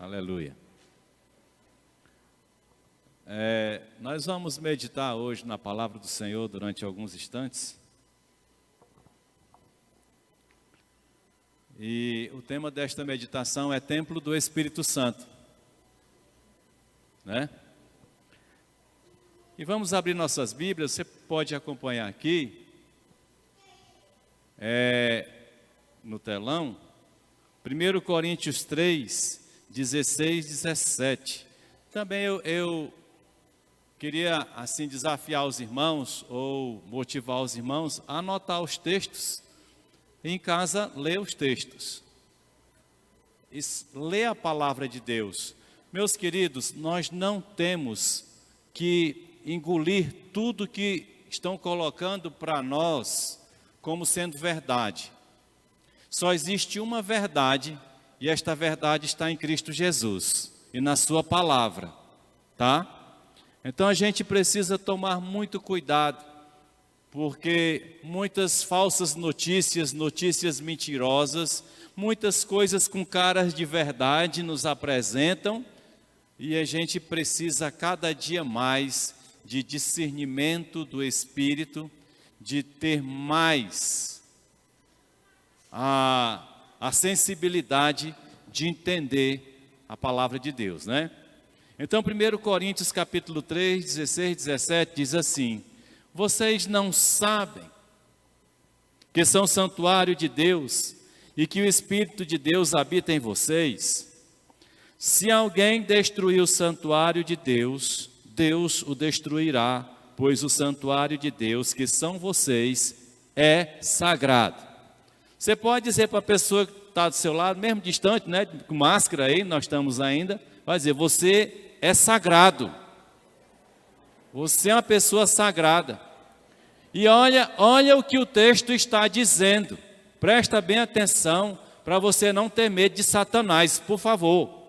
Aleluia. Nós vamos meditar hoje na palavra do Senhor durante alguns instantes. E o tema desta meditação é Templo do Espírito Santo, né? E vamos abrir nossas Bíblias, você pode acompanhar aqui, no telão, 1 Coríntios 3, 16, 17. Também eu queria assim desafiar os irmãos, ou motivar os irmãos a anotar os textos, em casa ler os textos, ler a palavra de Deus. Meus queridos, nós não temos que engolir tudo que estão colocando para nós como sendo verdade. Só existe uma verdade, e esta verdade está em Cristo Jesus e na sua palavra, tá? Então a gente precisa tomar muito cuidado, porque muitas falsas notícias, notícias mentirosas, muitas coisas com caras de verdade nos apresentam, e a gente precisa cada dia mais de discernimento do Espírito, de ter mais a sensibilidade de entender a palavra de Deus, né? Então, 1 Coríntios capítulo 3, 16, 17, diz assim: vocês não sabem que são santuário de Deus e que o Espírito de Deus habita em vocês? Se alguém destruir o santuário de Deus, Deus o destruirá, pois o santuário de Deus, que são vocês, é sagrado. Você pode dizer para a pessoa que está do seu lado, mesmo distante, né, com máscara aí, nós estamos ainda, vai dizer: você é sagrado. Você é uma pessoa sagrada. E olha o que o texto está dizendo. Presta bem atenção para você não ter medo de Satanás, por favor.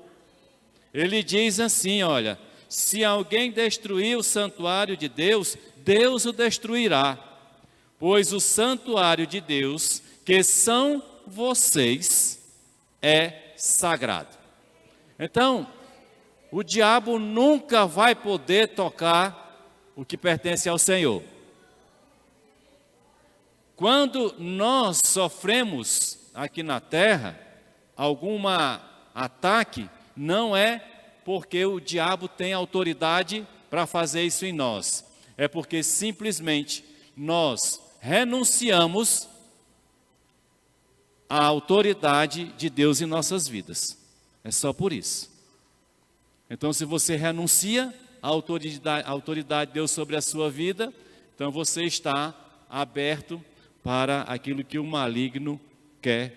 Ele diz assim, olha: se alguém destruir o santuário de Deus, Deus o destruirá, pois o santuário de Deus, que são vocês, é sagrado. Então, o diabo nunca vai poder tocar o que pertence ao Senhor. Quando nós sofremos aqui na terra algum ataque, não é porque o diabo tem autoridade para fazer isso em nós. É porque simplesmente nós renunciamos à autoridade de Deus em nossas vidas. É só por isso. Então, se você renuncia à autoridade de Deus sobre a sua vida, então você está aberto para aquilo que o maligno quer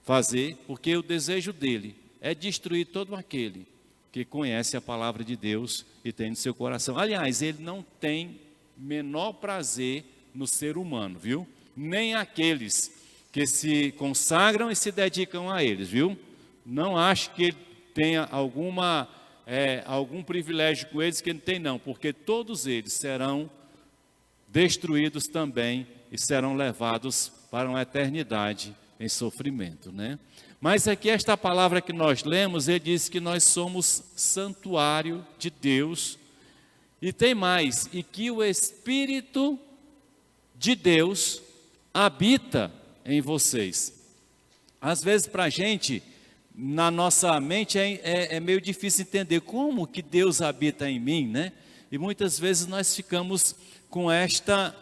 fazer, porque o desejo dele é destruir todo aquele que conhece a palavra de Deus e tem no seu coração. Aliás, ele não tem menor prazer no ser humano, viu? Nem aqueles que se consagram e se dedicam a eles, viu? Não acho que ele tenha algum privilégio com eles que ele tem, não, porque todos eles serão destruídos também e serão levados para uma eternidade em sofrimento, né? Mas aqui esta palavra que nós lemos, ele diz que nós somos santuário de Deus, e tem mais, e que o Espírito de Deus habita em vocês. Às vezes para a gente, na nossa mente, é meio difícil entender como que Deus habita em mim, né? E muitas vezes nós ficamos com esta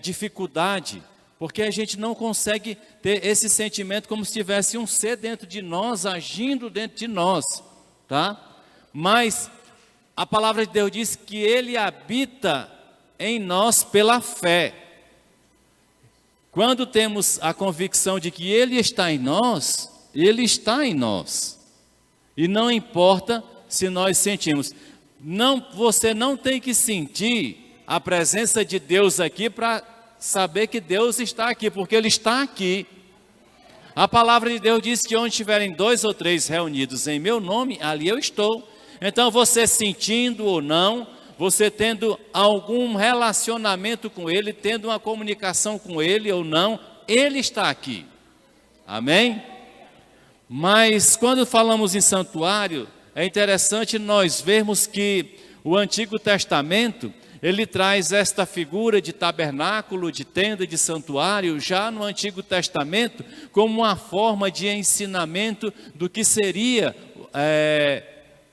dificuldade, porque a gente não consegue ter esse sentimento como se tivesse um ser dentro de nós, agindo dentro de nós, tá? Mas a palavra de Deus diz que Ele habita em nós pela fé. Quando temos a convicção de que Ele está em nós, Ele está em nós. E não importa se nós sentimos. Você não tem que sentir a presença de Deus aqui para saber que Deus está aqui, porque Ele está aqui. A palavra de Deus diz que onde estiverem 2 ou 3 reunidos em meu nome, ali eu estou. Então você sentindo ou não, você tendo algum relacionamento com Ele, tendo uma comunicação com Ele ou não, Ele está aqui. Amém? Mas quando falamos em santuário, é interessante nós vermos que o Antigo Testamento, ele traz esta figura de tabernáculo, de tenda, de santuário, já no Antigo Testamento, como uma forma de ensinamento do que seria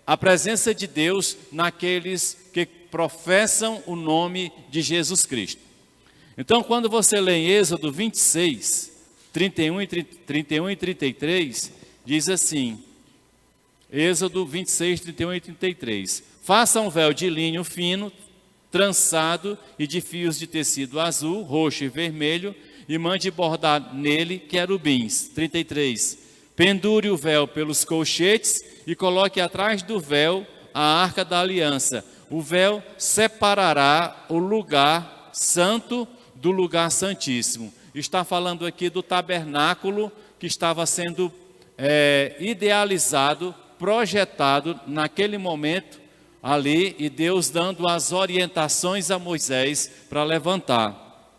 a presença de Deus naqueles que professam o nome de Jesus Cristo. Então, quando você lê em Êxodo 26, 31 e 33, diz assim, Êxodo 26, 31 e 33, faça um véu de linho fino, trançado e de fios de tecido azul, roxo e vermelho, e mande bordar nele querubins. 33, pendure o véu pelos colchetes e coloque atrás do véu a arca da aliança. O véu separará o lugar santo do lugar santíssimo. Está falando aqui do tabernáculo que estava sendo idealizado, projetado naquele momento ali, e Deus dando as orientações a Moisés para levantar.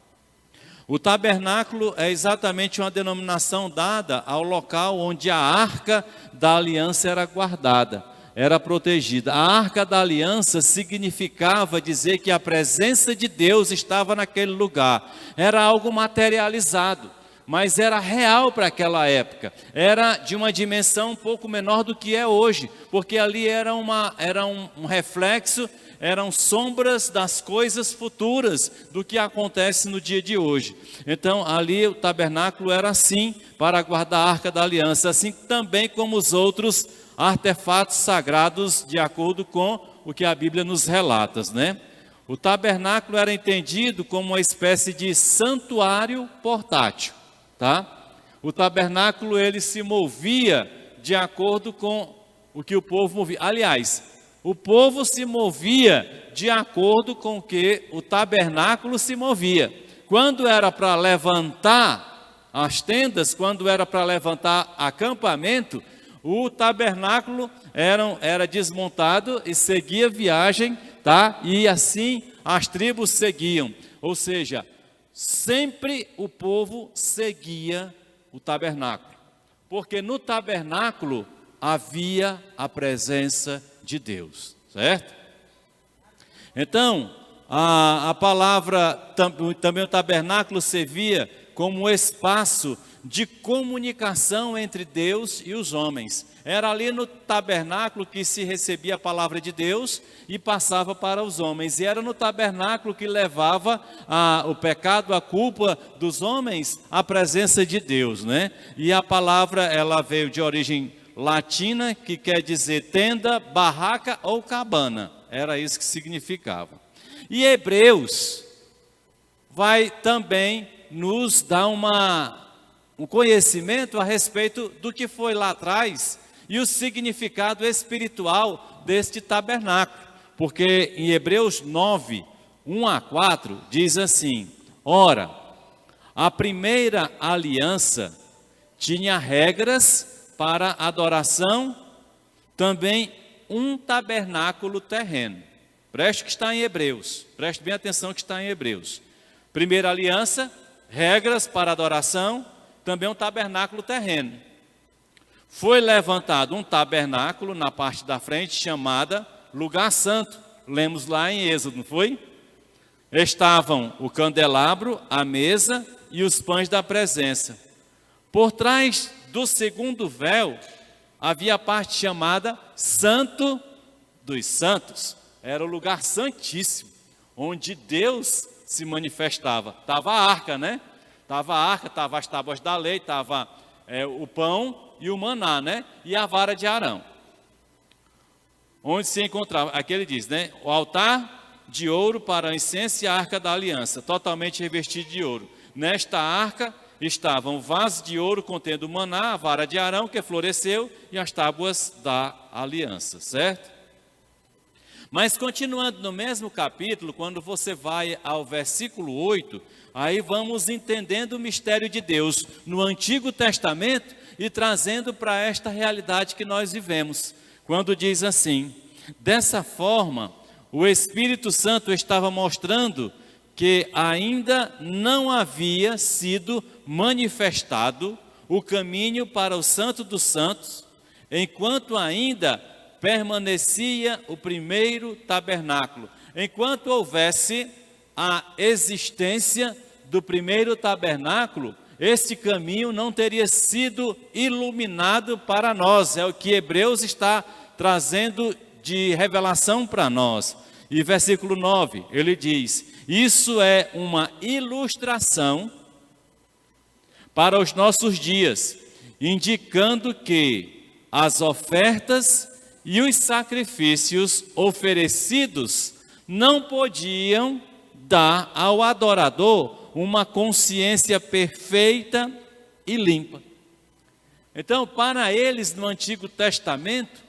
O tabernáculo é exatamente uma denominação dada ao local onde a arca da aliança era guardada, era protegida. A arca da aliança significava dizer que a presença de Deus estava naquele lugar. Era algo materializado, mas era real para aquela época. Era de uma dimensão um pouco menor do que é hoje, porque ali era um reflexo, eram sombras das coisas futuras do que acontece no dia de hoje. Então ali o tabernáculo era assim, para guardar a arca da aliança, assim também como os outros artefatos sagrados, de acordo com o que a Bíblia nos relata, né? O tabernáculo era entendido como uma espécie de santuário portátil, tá? O tabernáculo, ele se movia de acordo com o que o povo movia. Aliás, o povo se movia de acordo com o que o tabernáculo se movia. Quando era para levantar as tendas, quando era para levantar acampamento, o tabernáculo era desmontado e seguia viagem, tá? E assim as tribos seguiam. Ou seja, sempre o povo seguia o tabernáculo, porque no tabernáculo havia a presença de Deus, certo? Então, a palavra, também o tabernáculo servia como um espaço de comunicação entre Deus e os homens. Era ali no tabernáculo que se recebia a palavra de Deus e passava para os homens. E era no tabernáculo que levava o pecado, a culpa dos homens, à presença de Deus, né? E a palavra, ela veio de origem latina, que quer dizer tenda, barraca ou cabana. Era isso que significava. E Hebreus vai também nos dar um conhecimento a respeito do que foi lá atrás e o significado espiritual deste tabernáculo. Porque em Hebreus 9, 1 a 4, diz assim, ora, a primeira aliança tinha regras para adoração, também um tabernáculo terreno. Preste que está em Hebreus, preste bem atenção que está em Hebreus. Primeira aliança, regras para adoração, também um tabernáculo terreno. Foi levantado um tabernáculo na parte da frente, chamada Lugar Santo. Lemos lá em Êxodo, não foi? Estavam o candelabro, a mesa e os pães da presença. Por trás do segundo véu, havia a parte chamada Santo dos Santos. Era o lugar santíssimo, onde Deus se manifestava. Estava a arca, né? Estava a arca, estava as tábuas da lei, estava o pão e o maná, né? E a vara de Arão. Onde se encontrava, aqui ele diz, né? O altar de ouro para o incenso e a arca da aliança, totalmente revestido de ouro. Nesta arca estavam vasos de ouro contendo o maná, a vara de Arão que floresceu e as tábuas da aliança, certo? Mas continuando no mesmo capítulo, quando você vai ao versículo 8, aí vamos entendendo o mistério de Deus no Antigo Testamento e trazendo para esta realidade que nós vivemos. Quando diz assim, dessa forma, o Espírito Santo estava mostrando que ainda não havia sido manifestado o caminho para o Santo dos Santos, enquanto ainda permanecia o primeiro tabernáculo. Enquanto houvesse a existência do primeiro tabernáculo, este caminho não teria sido iluminado para nós. É o que Hebreus está trazendo de revelação para nós. E versículo 9, ele diz: isso é uma ilustração para os nossos dias, indicando que as ofertas e os sacrifícios oferecidos não podiam dar ao adorador uma consciência perfeita e limpa. Então, para eles no Antigo Testamento,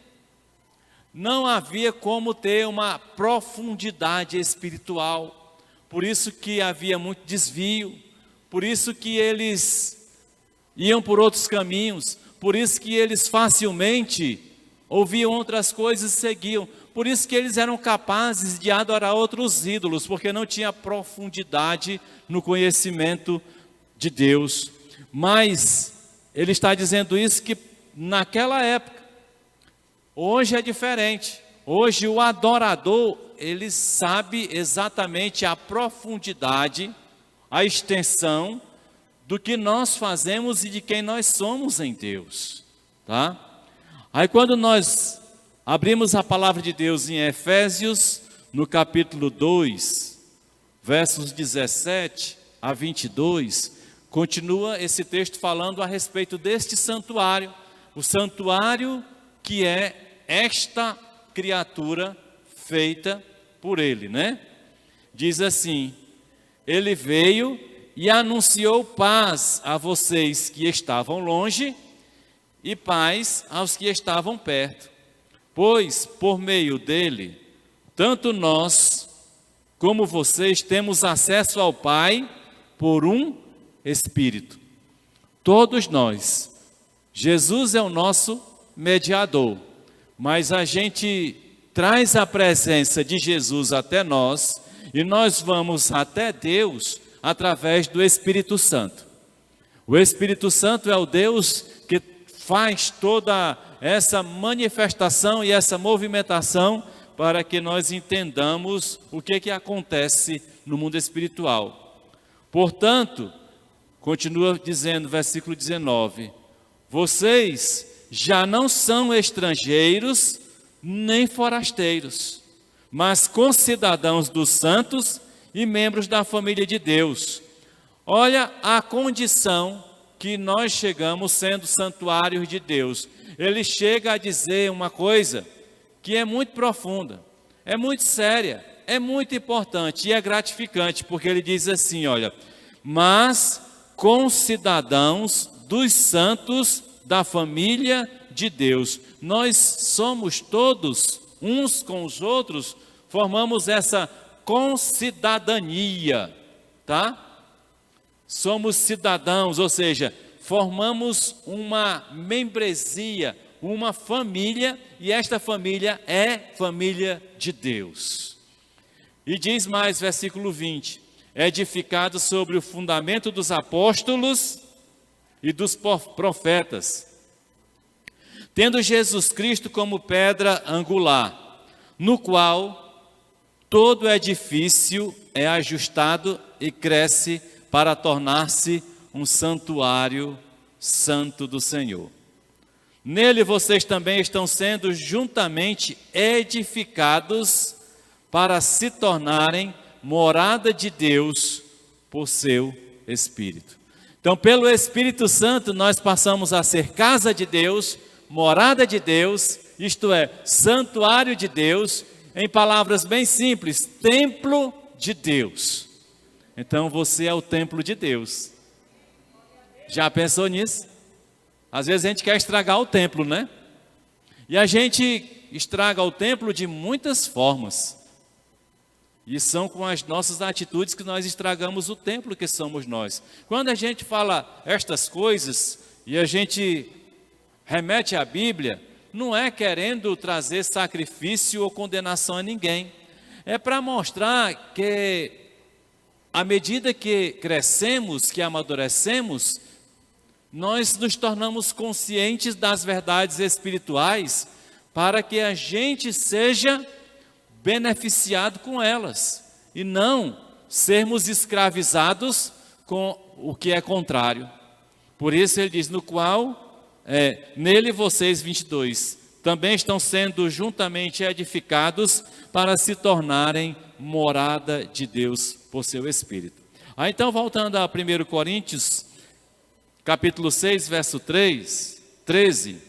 não havia como ter uma profundidade espiritual. Por isso que havia muito desvio, por isso que eles iam por outros caminhos, por isso que eles facilmente ouviam outras coisas e seguiam. Por isso que eles eram capazes de adorar outros ídolos, porque não tinha profundidade no conhecimento de Deus. Mas ele está dizendo isso que naquela época. Hoje é diferente. Hoje o adorador, ele sabe exatamente a profundidade, a extensão do que nós fazemos e de quem nós somos em Deus, tá? Aí quando nós abrimos a palavra de Deus em Efésios, no capítulo 2, versos 17 a 22, continua esse texto falando a respeito deste santuário, o santuário que é esta criatura feita por ele, né? Diz assim: ele veio e anunciou paz a vocês que estavam longe e paz aos que estavam perto, pois por meio dele, tanto nós como vocês temos acesso ao Pai por um Espírito. Todos nós, Jesus é o nosso mediador, mas a gente traz a presença de Jesus até nós e nós vamos até Deus através do Espírito Santo. O Espírito Santo é o Deus que faz toda essa manifestação e essa movimentação para que nós entendamos o que acontece no mundo espiritual. Portanto, continua dizendo, versículo 19, vocês já não são estrangeiros nem forasteiros, mas concidadãos dos santos e membros da família de Deus. Olha a condição que nós chegamos sendo santuários de Deus. Ele chega a dizer uma coisa que é muito profunda, é muito séria, é muito importante e é gratificante, porque ele diz assim, olha, mas concidadãos dos santos da família de Deus. Nós somos todos, uns com os outros, formamos essa concidadania, tá? Somos cidadãos, ou seja, formamos uma membresia, uma família, e esta família é família de Deus. E diz mais, versículo 20, edificado sobre o fundamento dos apóstolos e dos profetas, tendo Jesus Cristo como pedra angular, no qual todo edifício é ajustado e cresce para tornar-se um santuário santo do Senhor. Nele vocês também estão sendo juntamente edificados para se tornarem morada de Deus por seu Espírito. Então, pelo Espírito Santo, nós passamos a ser casa de Deus, morada de Deus, isto é, santuário de Deus, em palavras bem simples, templo de Deus. Então, você é o templo de Deus. Já pensou nisso? Às vezes a gente quer estragar o templo, né? E a gente estraga o templo de muitas formas. E são com as nossas atitudes que nós estragamos o templo que somos nós. Quando a gente fala estas coisas e a gente remete à Bíblia, não é querendo trazer sacrifício ou condenação a ninguém. É para mostrar que à medida que crescemos, que amadurecemos, nós nos tornamos conscientes das verdades espirituais para que a gente seja beneficiado com elas e não sermos escravizados com o que é contrário. Por isso ele diz, no qual, nele vocês, 22, também estão sendo juntamente edificados para se tornarem morada de Deus por seu Espírito. Aí então, voltando a 1 Coríntios, capítulo 6, verso 13,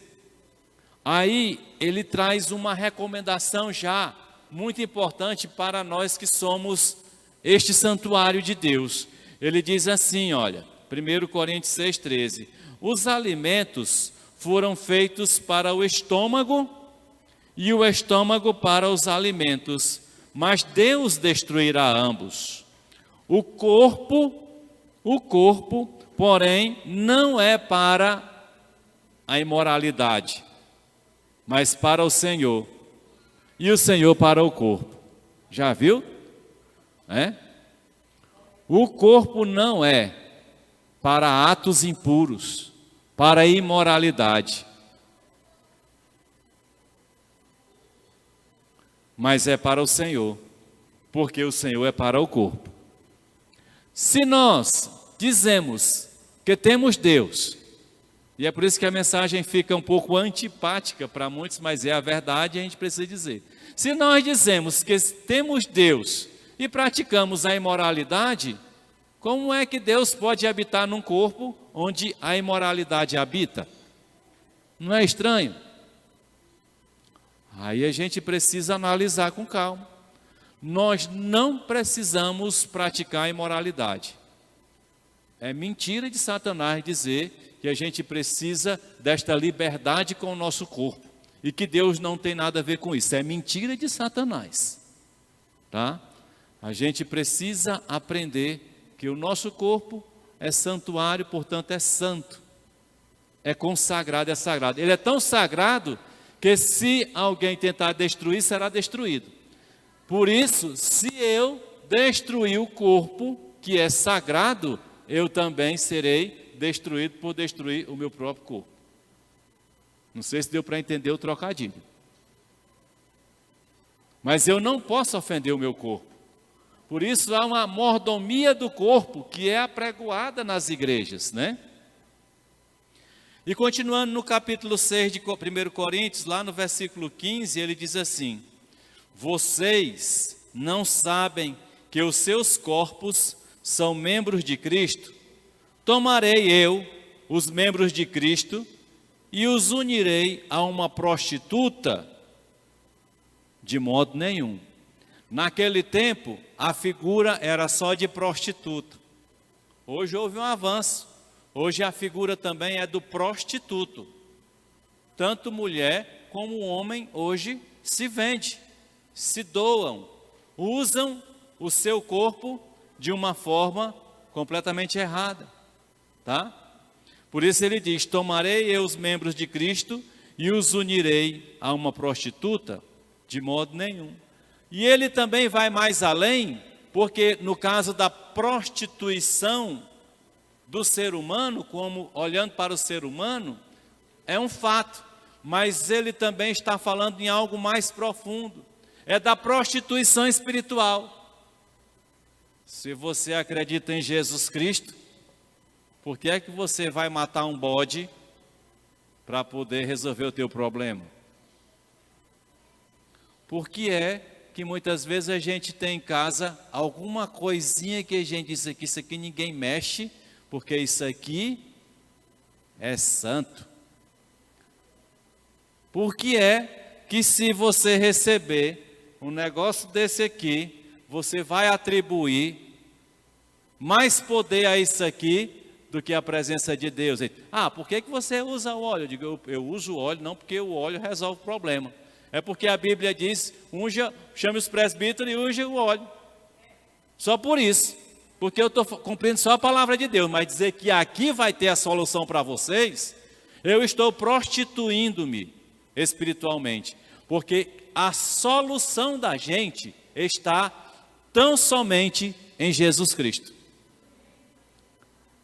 aí ele traz uma recomendação já muito importante para nós que somos este santuário de Deus. Ele diz assim, olha, 1 Coríntios 6, 13, os alimentos foram feitos para o estômago e o estômago para os alimentos, mas Deus destruirá ambos. O corpo, porém, não é para a imoralidade, mas para o Senhor, e o Senhor para o corpo. Já viu? O corpo não é para atos impuros, para a imoralidade, mas é para o Senhor, porque o Senhor é para o corpo. Se nós dizemos que temos Deus, e é por isso que a mensagem fica um pouco antipática para muitos, mas é a verdade e a gente precisa dizer. Se nós dizemos que temos Deus e praticamos a imoralidade, como é que Deus pode habitar num corpo onde a imoralidade habita? Não é estranho? Aí a gente precisa analisar com calma. Nós não precisamos praticar imoralidade. É mentira de Satanás dizer que a gente precisa desta liberdade com o nosso corpo e que Deus não tem nada a ver com isso. É mentira de Satanás, tá? A gente precisa aprender que o nosso corpo é santuário, portanto é santo, é consagrado, é sagrado. Ele é tão sagrado que se alguém tentar destruir, será destruído. Por isso, se eu destruir o corpo, que é sagrado, eu também serei destruído por destruir o meu próprio corpo. Não sei se deu para entender o trocadilho. Mas eu não posso ofender o meu corpo. Por isso há uma mordomia do corpo que é apregoada nas igrejas, né? E continuando no capítulo 6 de 1 Coríntios, lá no versículo 15, ele diz assim: vocês não sabem que os seus corpos são membros de Cristo? Tomarei eu os membros de Cristo e os unirei a uma prostituta? De modo nenhum. Naquele tempo, a figura era só de prostituta. Hoje houve um avanço. Hoje a figura também é do prostituto. Tanto mulher como homem hoje se vende, se doam, usam o seu corpo de uma forma completamente errada, tá? Por isso ele diz: tomarei eu os membros de Cristo e os unirei a uma prostituta? De modo nenhum. E ele também vai mais além, porque no caso da prostituição do ser humano, como olhando para o ser humano, é um fato, mas ele também está falando em algo mais profundo, é da prostituição espiritual. Se você acredita em Jesus Cristo, por que é que você vai matar um bode para poder resolver o teu problema? Por que é que muitas vezes a gente tem em casa alguma coisinha que a gente diz aqui, isso aqui ninguém mexe, porque isso aqui é santo? Por que é que se você receber um negócio desse aqui, você vai atribuir mais poder a isso aqui do que a presença de Deus? Ah, por que você usa o óleo? Eu digo, eu uso o óleo não porque o óleo resolve o problema. É porque a Bíblia diz, chame os presbíteros e unja o óleo. Só por isso. Porque eu estou cumprindo só a palavra de Deus. Mas dizer que aqui vai ter a solução para vocês, eu estou prostituindo-me espiritualmente. Porque a solução da gente está tão somente em Jesus Cristo.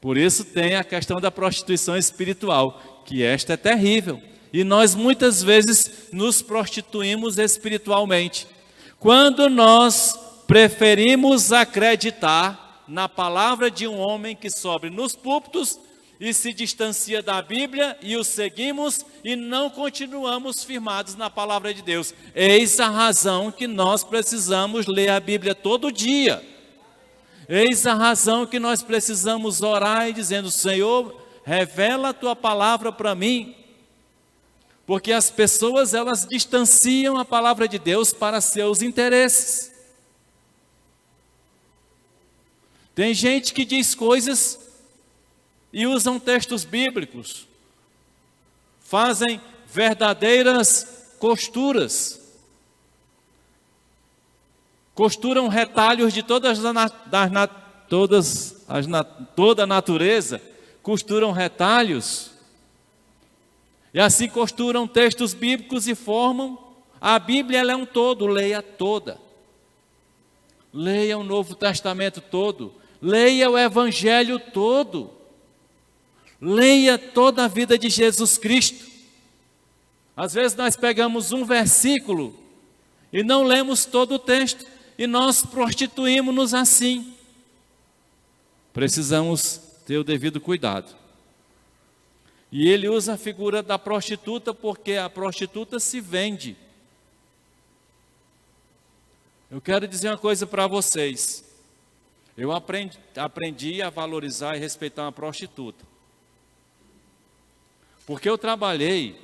Por isso tem a questão da prostituição espiritual, que esta é terrível. E nós muitas vezes nos prostituímos espiritualmente. Quando nós preferimos acreditar na palavra de um homem que sobe nos púlpitos e se distancia da Bíblia e o seguimos e não continuamos firmados na palavra de Deus. Eis a razão que nós precisamos ler a Bíblia todo dia. Eis a razão que nós precisamos orar e dizendo: Senhor, revela a tua palavra para mim. Porque as pessoas, elas distanciam a palavra de Deus para seus interesses. Tem gente que diz coisas e usam textos bíblicos, fazem verdadeiras costuras, costuram retalhos de toda a natureza, costuram retalhos, e assim costuram textos bíblicos e formam. A Bíblia, ela é um todo, leia toda. Leia o Novo Testamento todo, leia o Evangelho todo, leia toda a vida de Jesus Cristo. Às vezes nós pegamos um versículo e não lemos todo o texto, e nós prostituímos-nos assim. Precisamos ter o devido cuidado. E ele usa a figura da prostituta porque a prostituta se vende. Eu quero dizer uma coisa para vocês. Eu aprendi a valorizar e respeitar uma prostituta. Porque eu trabalhei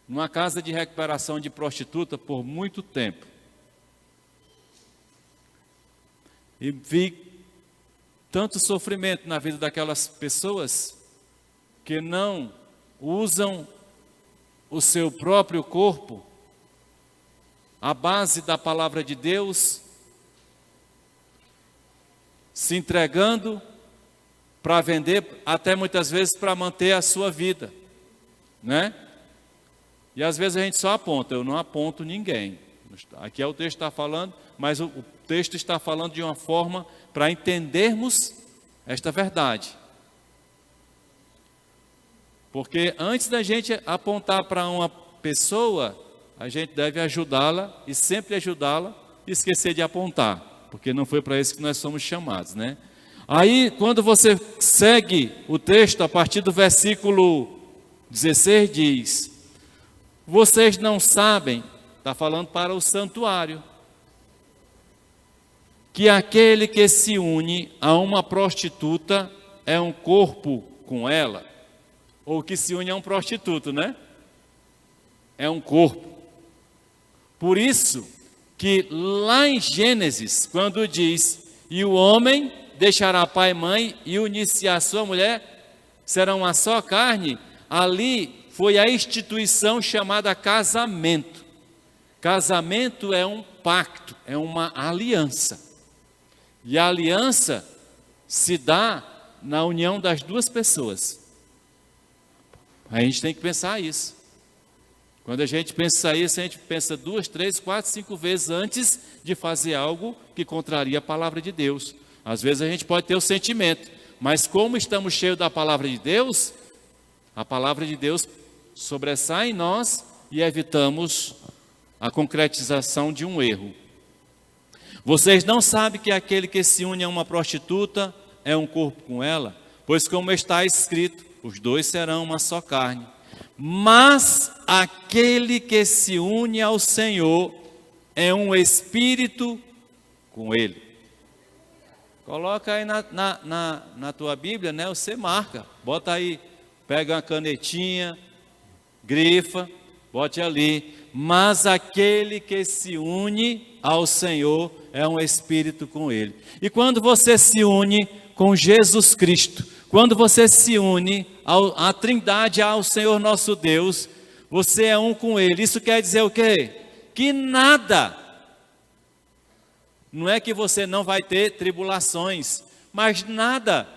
numa casa de recuperação de prostituta por muito tempo. E vi tanto sofrimento na vida daquelas pessoas que não usam o seu próprio corpo, à base da palavra de Deus, se entregando para vender, até muitas vezes para manter a sua vida, né? E às vezes a gente só aponta, eu não aponto ninguém. Aqui é o texto está falando, mas o texto está falando de uma forma para entendermos esta verdade. Porque antes da gente apontar para uma pessoa, a gente deve ajudá-la e sempre ajudá-la e esquecer de apontar, porque não foi para isso que nós somos chamados, né? Aí, quando você segue o texto, a partir do versículo 16 diz: vocês não sabem, está falando para o santuário, que aquele que se une a uma prostituta é um corpo com ela. Ou que se une a um prostituto, né? É um corpo. Por isso que lá em Gênesis, quando diz: e o homem deixará pai e mãe e unir-se à sua mulher, serão uma só carne, ali foi a instituição chamada casamento. Casamento é um pacto, é uma aliança. E a aliança se dá na união das duas pessoas. A gente tem que pensar isso. Quando a gente pensa isso, a gente pensa 2, 3, 4, 5 vezes antes de fazer algo que contraria a palavra de Deus. Às vezes a gente pode ter o sentimento, mas como estamos cheios da palavra de Deus, a palavra de Deus sobressai em nós e evitamos a concretização de um erro. Vocês não sabem que aquele que se une a uma prostituta é um corpo com ela? Pois como está escrito, os dois serão uma só carne. Mas aquele que se une ao Senhor é um espírito com Ele. Coloca aí na tua Bíblia, né? Você marca, bota aí, pega uma canetinha, grifa, bote ali. Mas aquele que se une ao Senhor é um espírito com Ele. E quando você se une com Jesus Cristo, quando você se une à Trindade, ao Senhor nosso Deus, você é um com Ele. Isso quer dizer o quê? Que nada, não é que você não vai ter tribulações, mas nada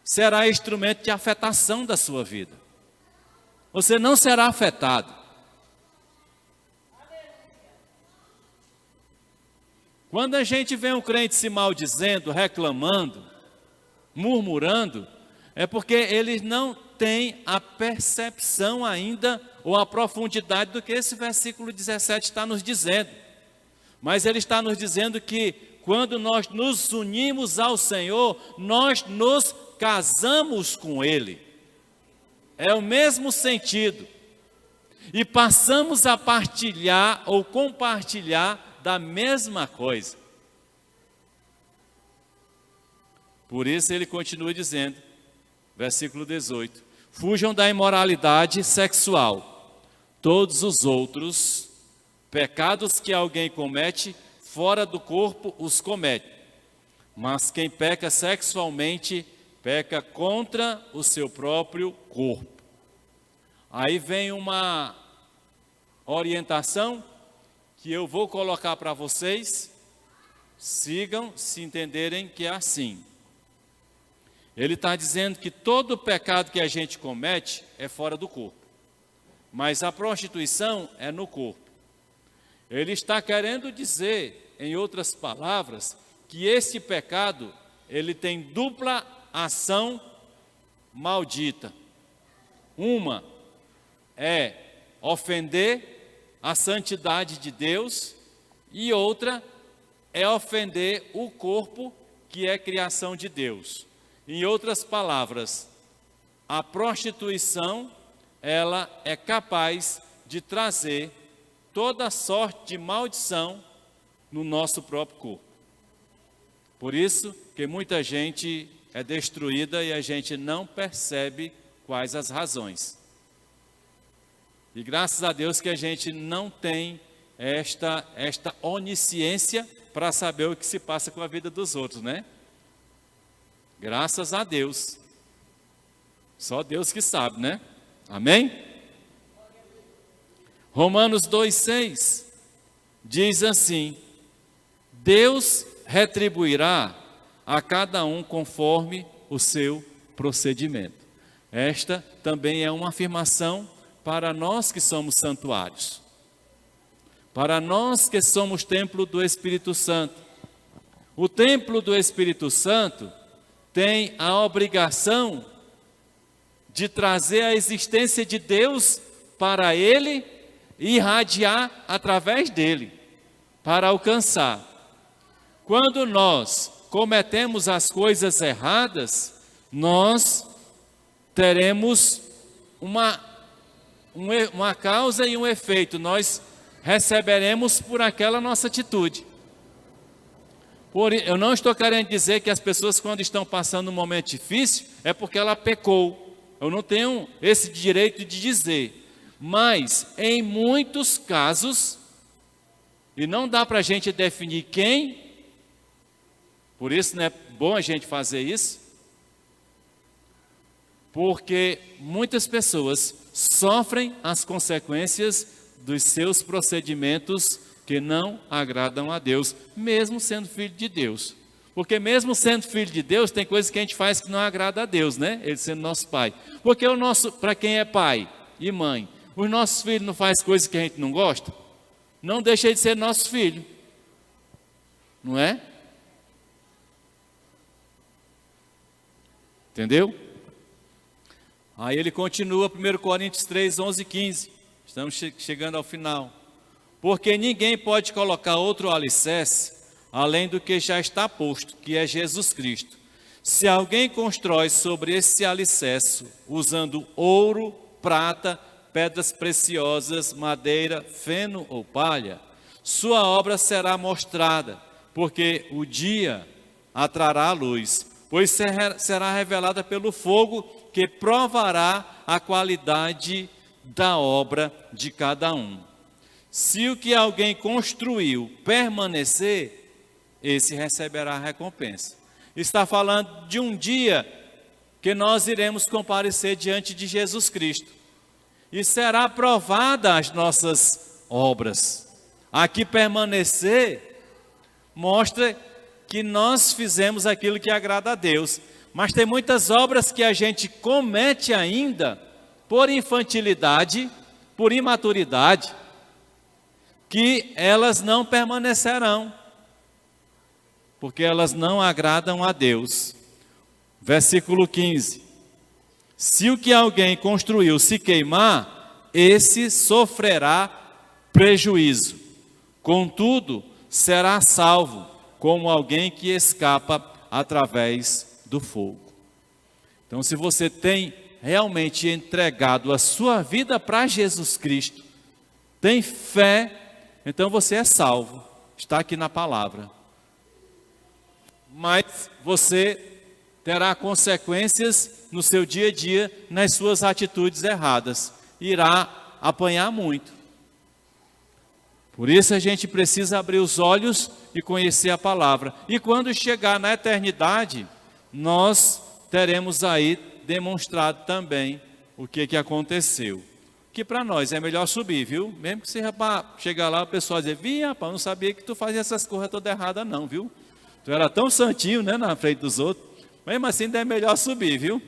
será instrumento de afetação da sua vida. Você não será afetado. Quando a gente vê um crente se maldizendo, reclamando, murmurando, é porque eles não têm a percepção ainda, ou a profundidade do que esse versículo 17 está nos dizendo. Mas ele está nos dizendo que quando nós nos unimos ao Senhor, nós nos casamos com Ele. É o mesmo sentido. E passamos a partilhar ou compartilhar da mesma coisa. Por isso ele continua dizendo, versículo 18: fujam da imoralidade sexual. Todos os outros pecados que alguém comete fora do corpo os comete. Mas quem peca sexualmente, peca contra o seu próprio corpo. Aí vem uma orientação que eu vou colocar para vocês. Sigam, se entenderem que é assim. Ele está dizendo que todo pecado que a gente comete é fora do corpo, mas a prostituição é no corpo. Ele está querendo dizer, em outras palavras, que esse pecado, ele tem dupla ação maldita. Uma é ofender a santidade de Deus e outra é ofender o corpo que é criação de Deus. Em outras palavras, a prostituição, ela é capaz de trazer toda sorte de maldição no nosso próprio corpo. Por isso que muita gente é destruída e a gente não percebe quais as razões. E graças a Deus que a gente não tem esta onisciência para saber o que se passa com a vida dos outros, né? Graças a Deus. Só Deus que sabe, né? Amém? Romanos 2,6 diz assim: Deus retribuirá a cada um conforme o seu procedimento. Esta também é uma afirmação para nós que somos santuários. Para nós que somos templo do Espírito Santo. O templo do Espírito Santo tem a obrigação de trazer a existência de Deus para ele e irradiar através dele, para alcançar. Quando nós cometemos as coisas erradas, nós teremos uma causa e um efeito, nós receberemos por aquela nossa atitude. Eu não estou querendo dizer que as pessoas, quando estão passando um momento difícil, é porque ela pecou. Eu não tenho esse direito de dizer. Mas, em muitos casos, e não dá para a gente definir quem, por isso não é bom a gente fazer isso, porque muitas pessoas sofrem as consequências dos seus procedimentos que não agradam a Deus, mesmo sendo filho de Deus. Porque mesmo sendo filho de Deus, tem coisas que a gente faz que não agrada a Deus, né? Ele sendo nosso pai. Porque para quem é pai e mãe, os nossos filhos não fazem coisas que a gente não gosta? Não deixa de ser nosso filho. Não é? Entendeu? Aí ele continua, 1 Coríntios 3, 11 e 15. Estamos chegando ao final. Porque ninguém pode colocar outro alicerce além do que já está posto, que é Jesus Cristo. Se alguém constrói sobre esse alicerce usando ouro, prata, pedras preciosas, madeira, feno ou palha, sua obra será mostrada, porque o dia a trará a luz, pois será revelada pelo fogo que provará a qualidade da obra de cada um. Se o que alguém construiu permanecer, esse receberá a recompensa. Está falando de um dia que nós iremos comparecer diante de Jesus Cristo. E será provada as nossas obras. Aqui permanecer mostra que nós fizemos aquilo que agrada a Deus. Mas tem muitas obras que a gente comete ainda por infantilidade, por imaturidade, que elas não permanecerão, porque elas não agradam a Deus. Versículo 15. Se o que alguém construiu se queimar, esse sofrerá prejuízo. Contudo, será salvo, como alguém que escapa através do fogo. Então, se você tem realmente entregado a sua vida para Jesus Cristo, tem fé, então você é salvo. Está aqui na palavra. Mas você terá consequências no seu dia a dia, nas suas atitudes erradas. Irá apanhar muito. Por isso a gente precisa abrir os olhos e conhecer a palavra. E quando chegar na eternidade, nós teremos aí demonstrado também o que aconteceu. Que para nós é melhor subir, viu? Mesmo que você chegar lá, o pessoal dizer, rapaz, não sabia que tu fazia essas coisas todas erradas não, viu? Tu era tão santinho, né, na frente dos outros. Mesmo assim, ainda é melhor subir, viu?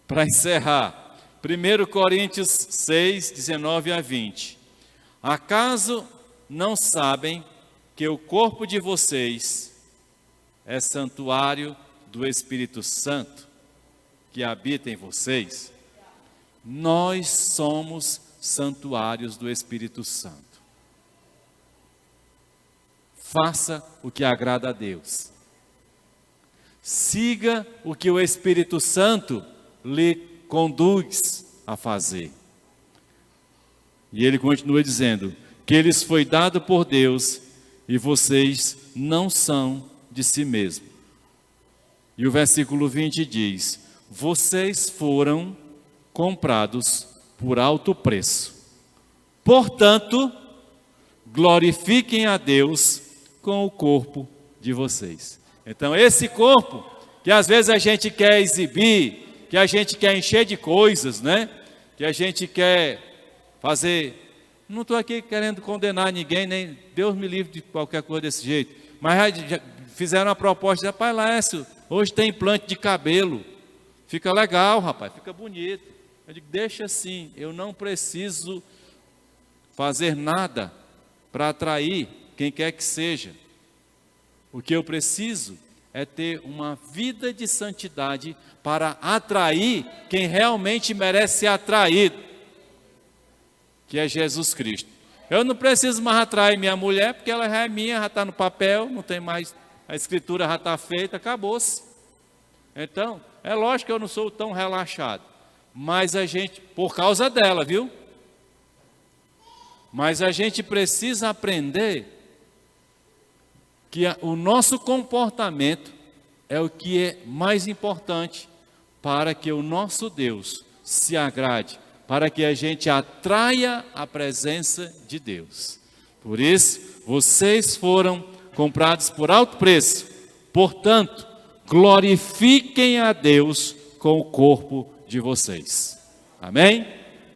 Para encerrar, 1 Coríntios 6, 19 a 20. Acaso não sabem que o corpo de vocês é santuário do Espírito Santo que habita em vocês? Nós somos santuários do Espírito Santo. Faça o que agrada a Deus. Siga o que o Espírito Santo lhe conduz a fazer. E ele continua dizendo que lhes foi dado por Deus e vocês não são de si mesmos. E o versículo 20 diz: vocês foram comprados por alto preço. Portanto, glorifiquem a Deus com o corpo de vocês. Então, esse corpo, que às vezes a gente quer exibir, que a gente quer encher de coisas, né? Que a gente quer fazer... Não estou aqui querendo condenar ninguém, nem Deus me livre de qualquer coisa desse jeito. Mas já fizeram uma proposta, rapaz, Laércio, hoje tem implante de cabelo. Fica legal, rapaz, fica bonito. Eu digo, deixa assim, eu não preciso fazer nada para atrair quem quer que seja. O que eu preciso é ter uma vida de santidade para atrair quem realmente merece ser atraído, que é Jesus Cristo. Eu não preciso mais atrair minha mulher, porque ela já é minha, já está no papel, não tem mais, a escritura já está feita, acabou-se. Então, é lógico que eu não sou tão relaxado, mas a gente, por causa dela, viu? Mas a gente precisa aprender que o nosso comportamento é o que é mais importante para que o nosso Deus se agrade, para que a gente atraia a presença de Deus. Por isso, vocês foram comprados por alto preço. Portanto, glorifiquem a Deus com o corpo de vocês. Amém?